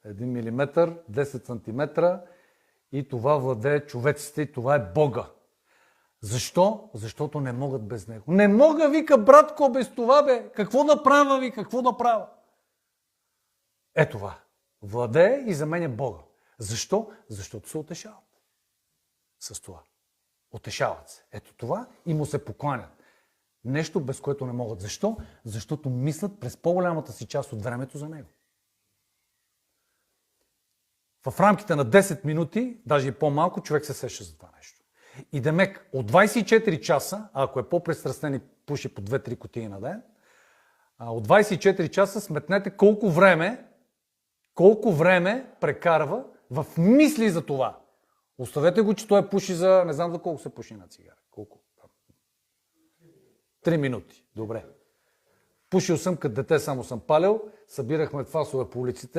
1 милиметър, 10 сантиметра и това владее човеците и това е Бога. Защо? Защото не могат без него. Не мога, вика, братко, без това, бе. Какво направя, ви? Какво направя? Е това. Владее и заменя Бога. Защо? Защото се утешават. С това. Утешават се. Ето това и му се покланят. Нещо, без което не могат. Защо? Защото мислят през по-голямата си част от времето за него. В рамките на 10 минути, даже и по-малко, човек се сеща за това нещо. И демек, от 24 часа, ако е по-пристрастен и пуши по 2-3 кутии на ден, от 24 часа сметнете колко време прекарва в мисли за това. Оставете го, че той пуши за... Не знам за колко се пуши на цигара. Колко? 3 минути. Добре. Пушил съм, като дете само съм палил. Събирахме фасове по улиците.